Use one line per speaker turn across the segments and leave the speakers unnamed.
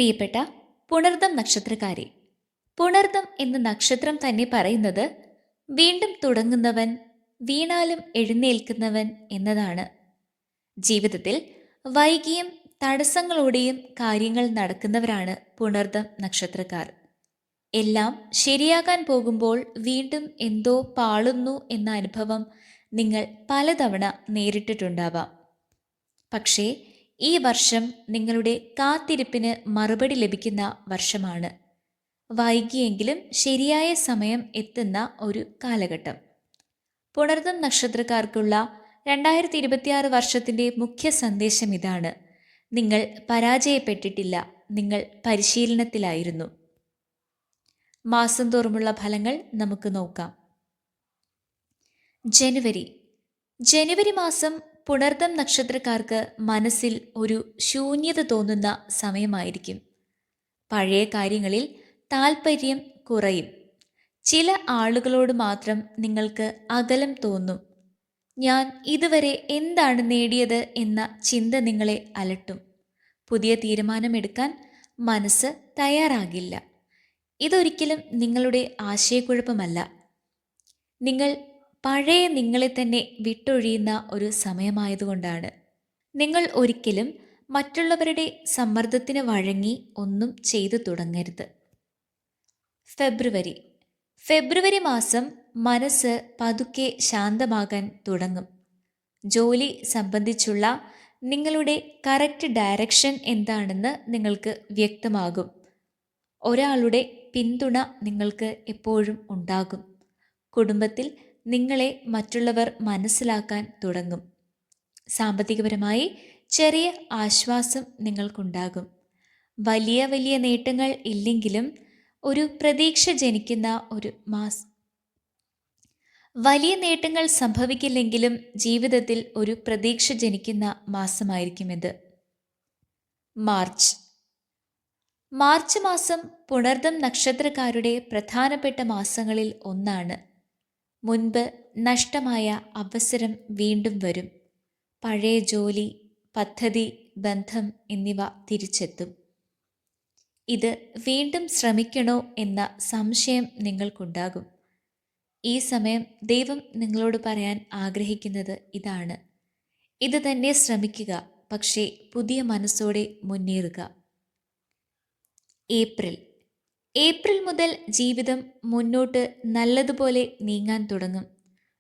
പ്രിയപ്പെട്ട പുണർദം നക്ഷത്രക്കാരെ, പുണർദം എന്ന നക്ഷത്രം തന്നെ പറയുന്നത് വീണ്ടും തുടങ്ങുന്നവൻ, വീണാലും എഴുന്നേൽക്കുന്നവൻ എന്നതാണ്. ജീവിതത്തിൽ വൈകിയും തടസ്സങ്ങളോടെയും കാര്യങ്ങൾ നടക്കുന്നവരാണ് പുണർദം നക്ഷത്രക്കാർ. എല്ലാം ശരിയാകാൻ പോകുമ്പോൾ വീണ്ടും എന്തോ പാളുന്നു എന്ന അനുഭവം നിങ്ങൾ പലതവണ നേരിട്ടിട്ടുണ്ടാവാം. പക്ഷേ ഈ വർഷം നിങ്ങളുടെ കാത്തിരിപ്പിന് മറുപടി ലഭിക്കുന്ന വർഷമാണ്. വൈകിയെങ്കിലും ശരിയായ സമയം എത്തുന്ന ഒരു കാലഘട്ടം. പുണർദം നക്ഷത്രക്കാർക്കുള്ള 2026 വർഷത്തിൻ്റെ മുഖ്യ സന്ദേശം ഇതാണ്: നിങ്ങൾ പരാജയപ്പെട്ടിട്ടില്ല, നിങ്ങൾ പരിശീലനത്തിലായിരുന്നു. മാസം തോറുമുള്ള ഫലങ്ങൾ നമുക്ക് നോക്കാം. ജനുവരി മാസം പുണർദം നക്ഷത്രക്കാർക്ക് മനസ്സിൽ ഒരു ശൂന്യത തോന്നുന്ന സമയമായിരിക്കും. പഴയ കാര്യങ്ങളിൽ താൽപ്പര്യം കുറയും. ചില ആളുകളോട് മാത്രം നിങ്ങൾക്ക് അകലം തോന്നും. ഞാൻ ഇതുവരെ എന്താണ് നേടിയത് എന്ന ചിന്ത നിങ്ങളെ അലട്ടും. പുതിയ തീരുമാനമെടുക്കാൻ മനസ്സ് തയ്യാറാകില്ല. ഇതൊരിക്കലും നിങ്ങളുടെ ആശയക്കുഴപ്പമല്ല. നിങ്ങൾ പഴയ നിങ്ങളെ തന്നെ വിട്ടൊഴിയുന്ന ഒരു സമയമായതുകൊണ്ടാണ്. നിങ്ങൾ ഒരിക്കലും മറ്റുള്ളവരുടെ സമ്മർദ്ദത്തിന് വഴങ്ങി ഒന്നും ചെയ്തു തുടങ്ങരുത്. ഫെബ്രുവരി മാസം മനസ്സ് പതുക്കെ ശാന്തമാകാൻ തുടങ്ങും. ജോലി സംബന്ധിച്ചുള്ള നിങ്ങളുടെ കറക്റ്റ് ഡയറക്ഷൻ എന്താണെന്ന് നിങ്ങൾക്ക് വ്യക്തമാകും. ഒരാളുടെ പിന്തുണ നിങ്ങൾക്ക് എപ്പോഴും ഉണ്ടാകും. കുടുംബത്തിൽ നിങ്ങളെ മറ്റുള്ളവർ മനസ്സിലാക്കാൻ തുടങ്ങും. സാമ്പത്തികപരമായി ചെറിയ ആശ്വാസം നിങ്ങൾക്കുണ്ടാകും. വലിയ വലിയ നേട്ടങ്ങൾ ഇല്ലെങ്കിലും ഒരു പ്രതീക്ഷ ജനിക്കുന്ന ഒരു മാസം. വലിയ നേട്ടങ്ങൾ സംഭവിക്കില്ലെങ്കിലും ജീവിതത്തിൽ ഒരു പ്രതീക്ഷ ജനിക്കുന്ന മാസമായിരിക്കും ഇത്. മാർച്ച് മാസം പുണർദം നക്ഷത്രക്കാരുടെ പ്രധാനപ്പെട്ട മാസങ്ങളിൽ ഒന്നാണ്. മുൻപ് നഷ്ടമായ അവസരം വീണ്ടും വരും. പഴയ ജോലി, പദ്ധതി, ബന്ധം എന്നിവ തിരിച്ചെത്തും. ഇത് വീണ്ടും ശ്രമിക്കണോ എന്ന സംശയം നിങ്ങൾക്കുണ്ടാകും. ഈ സമയം ദൈവം നിങ്ങളോട് പറയാൻ ആഗ്രഹിക്കുന്നത് ഇതാണ്: ഇത് തന്നെ ശ്രമിക്കുക, പക്ഷേ പുതിയ മനസ്സോടെ മുന്നേറുക. ഏപ്രിൽ മുതൽ ജീവിതം മുന്നോട്ട് നല്ലതുപോലെ നീങ്ങാൻ തുടങ്ങും.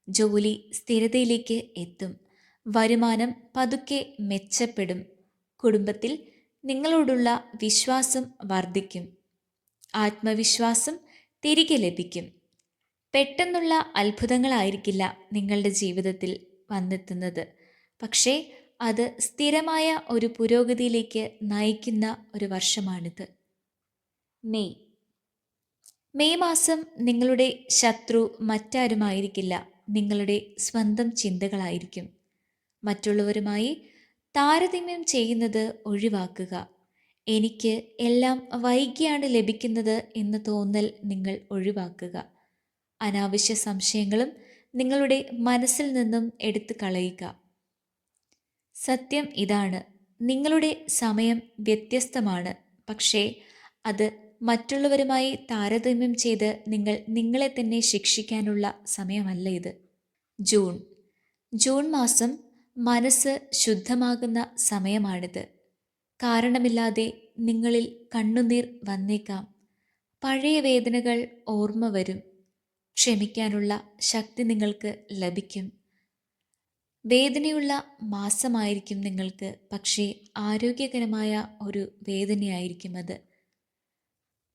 ജോലി സ്ഥിരതയിലേക്ക് എത്തും. വരുമാനം പതുക്കെ മെച്ചപ്പെടും. കുടുംബത്തിൽ നിങ്ങളോടുള്ള വിശ്വാസം വർദ്ധിക്കും. ആത്മവിശ്വാസം തിരികെ ലഭിക്കും. പെട്ടെന്നുള്ള അത്ഭുതങ്ങളായിരിക്കില്ല നിങ്ങളുടെ ജീവിതത്തിൽ വന്നെത്തുന്നത്, പക്ഷേ അത് സ്ഥിരമായ ഒരു പുരോഗതിയിലേക്ക് നയിക്കുന്ന ഒരു വർഷമാണിത്. മെയ് മാസം നിങ്ങളുടെ ശത്രു മറ്റാരുമായിരിക്കില്ല, നിങ്ങളുടെ സ്വന്തം ചിന്തകളായിരിക്കും. മറ്റുള്ളവരുമായി താരതമ്യം ചെയ്യുന്നത് ഒഴിവാക്കുക. എനിക്ക് എല്ലാം വൈകിയാണ് ലഭിക്കുന്നത് എന്ന തോന്നൽ നിങ്ങൾ ഒഴിവാക്കുക. അനാവശ്യ സംശയങ്ങളും നിങ്ങളുടെ മനസ്സിൽ നിന്നും എടുത്തു കളയുക. സത്യം ഇതാണ്: നിങ്ങളുടെ സമയം വ്യത്യസ്തമാണ്, പക്ഷേ അത് മറ്റുള്ളവരുമായി താരതമ്യം ചെയ്ത് നിങ്ങളെ തന്നെ ശിക്ഷിക്കാനുള്ള സമയമല്ല ഇത്. ജൂൺ മാസം മനസ്സ് ശുദ്ധമാകുന്ന സമയമാണിത്. കാരണമില്ലാതെ നിങ്ങളിൽ കണ്ണുനീർ വന്നേക്കാം. പഴയ വേദനകൾ ഓർമ്മ വരും. ക്ഷമിക്കാനുള്ള ശക്തി നിങ്ങൾക്ക് ലഭിക്കും. വേദനയുള്ള മാസമായിരിക്കും നിങ്ങൾക്ക്, പക്ഷേ ആരോഗ്യകരമായ ഒരു വേദനയായിരിക്കും അത്.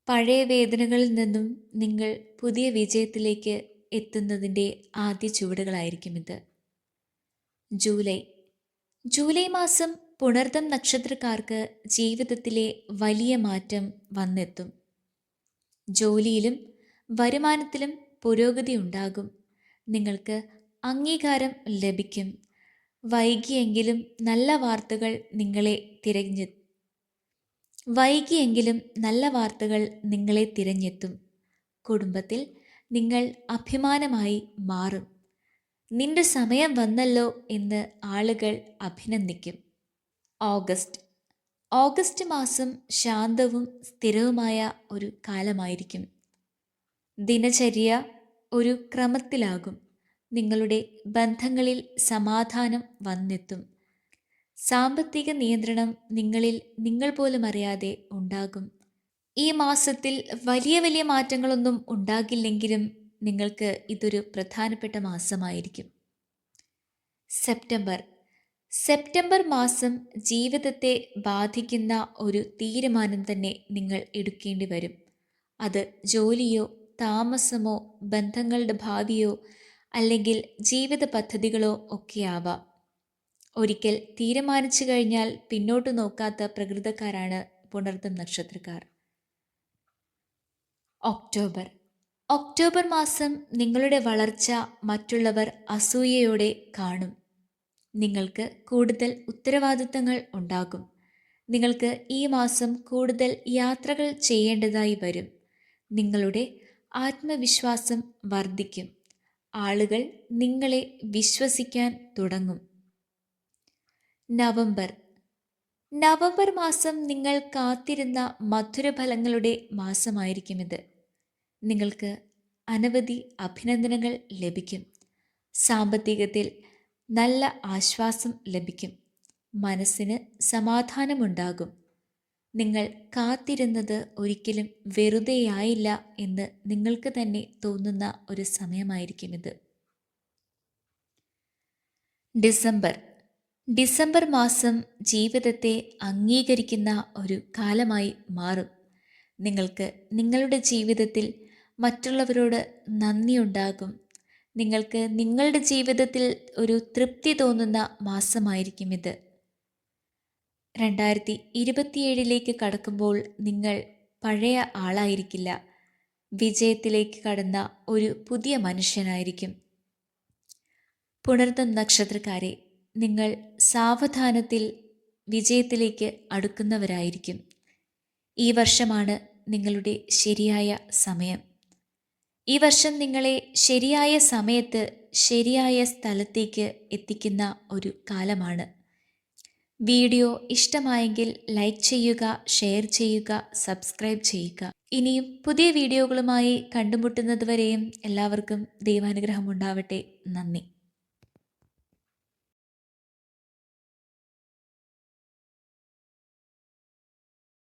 പഴയ വേദനകളിൽ നിന്നും നിങ്ങൾ പുതിയ വിജയത്തിലേക്ക് എത്തുന്നതിൻ്റെ ആദ്യ ചുവടുകളായിരിക്കും ഇത്. ജൂലൈ മാസം പുണർദം നക്ഷത്രക്കാർക്ക് ജീവിതത്തിലെ വലിയ മാറ്റം വന്നെത്തും. ജോലിയിലും വരുമാനത്തിലും പുരോഗതി ഉണ്ടാകും. നിങ്ങൾക്ക് അംഗീകാരം ലഭിക്കും. വൈകിയെങ്കിലും നല്ല വാർത്തകൾ നിങ്ങളെ തിരഞ്ഞെത്തും. കുടുംബത്തിൽ നിങ്ങൾ അഭിമാനമായി മാറും. നിന്റെ സമയം വന്നല്ലോ എന്ന് ആളുകൾ അഭിനന്ദിക്കും. ഓഗസ്റ്റ് മാസം ശാന്തവും സ്ഥിരവുമായ ഒരു കാലമായിരിക്കും. ദിനചര്യ ഒരു ക്രമത്തിലാകും. നിങ്ങളുടെ ബന്ധങ്ങളിൽ സമാധാനം വന്നെത്തും. സാമ്പത്തിക നിയന്ത്രണം നിങ്ങളിൽ നിങ്ങൾ പോലും അറിയാതെ ഉണ്ടാകും. ഈ മാസത്തിൽ വലിയ വലിയ മാറ്റങ്ങളൊന്നും ഉണ്ടാകില്ലെങ്കിലും നിങ്ങൾക്ക് ഇതൊരു പ്രധാനപ്പെട്ട മാസമായിരിക്കും. സെപ്റ്റംബർ മാസം ജീവിതത്തെ ബാധിക്കുന്ന ഒരു തീരുമാനം തന്നെ നിങ്ങൾ എടുക്കേണ്ടി വരും. അത് ജോലിയോ താമസമോ ബന്ധങ്ങളുടെ ഭാവിയോ അല്ലെങ്കിൽ ജീവിത പദ്ധതികളോ ഒക്കെയാവാം. ഒരിക്കൽ തീരുമാനിച്ചു കഴിഞ്ഞാൽ പിന്നോട്ട് നോക്കാത്ത പ്രകൃതക്കാരാണ് പുണർതം നക്ഷത്രക്കാർ. ഒക്ടോബർ മാസം നിങ്ങളുടെ വളർച്ച മറ്റുള്ളവർ അസൂയയോടെ കാണും. നിങ്ങൾക്ക് കൂടുതൽ ഉത്തരവാദിത്തങ്ങൾ ഉണ്ടാകും. നിങ്ങൾക്ക് ഈ മാസം കൂടുതൽ യാത്രകൾ ചെയ്യേണ്ടതായി വരും. നിങ്ങളുടെ ആത്മവിശ്വാസം വർദ്ധിക്കും. ആളുകൾ നിങ്ങളെ വിശ്വസിക്കാൻ തുടങ്ങും. നവംബർ മാസം നിങ്ങൾ കാത്തിരുന്ന മധുരഫലങ്ങളുടെ മാസമായിരിക്കും ഇത്. നിങ്ങൾക്ക് അനവധി അഭിനന്ദനങ്ങൾ ലഭിക്കും. സാമ്പത്തികത്തിൽ നല്ല ആശ്വാസം ലഭിക്കും. മനസ്സിന് സമാധാനമുണ്ടാകും. നിങ്ങൾ കാത്തിരുന്നത് ഒരിക്കലും വെറുതെയായില്ല എന്ന് നിങ്ങൾക്ക് തന്നെ തോന്നുന്ന ഒരു സമയമായിരിക്കും ഇത്. ഡിസംബർ മാസം ജീവിതത്തെ അംഗീകരിക്കുന്ന ഒരു കാലമായി മാറും. നിങ്ങൾക്ക് നിങ്ങളുടെ ജീവിതത്തിൽ മറ്റുള്ളവരോട് നന്ദിയുണ്ടാകും. നിങ്ങൾക്ക് നിങ്ങളുടെ ജീവിതത്തിൽ ഒരു തൃപ്തി തോന്നുന്ന മാസമായിരിക്കും ഇത്. 2027 കടക്കുമ്പോൾ നിങ്ങൾ പഴയ ആളായിരിക്കില്ല. വിജയത്തിലേക്ക് കടന്ന ഒരു പുതിയ മനുഷ്യനായിരിക്കും. പുണർതം നക്ഷത്രക്കാരെ, നിങ്ങൾ സാവധാനത്തിൽ വിജയത്തിലേക്ക് അടുക്കുന്നവരായിരിക്കും. ഈ വർഷമാണ് നിങ്ങളുടെ ശരിയായ സമയം. ഈ വർഷം നിങ്ങളെ ശരിയായ സമയത്ത് ശരിയായ സ്ഥലത്തേക്ക് എത്തിക്കുന്ന ഒരു കാലമാണ്. വീഡിയോ ഇഷ്ടമായെങ്കിൽ ലൈക്ക് ചെയ്യുക, ഷെയർ ചെയ്യുക, സബ്സ്ക്രൈബ് ചെയ്യുക. ഇനിയും പുതിയ വീഡിയോകളുമായി കണ്ടുമുട്ടുന്നത് വരെയും എല്ലാവർക്കും ദൈവാനുഗ്രഹം ഉണ്ടാവട്ടെ. നന്ദി.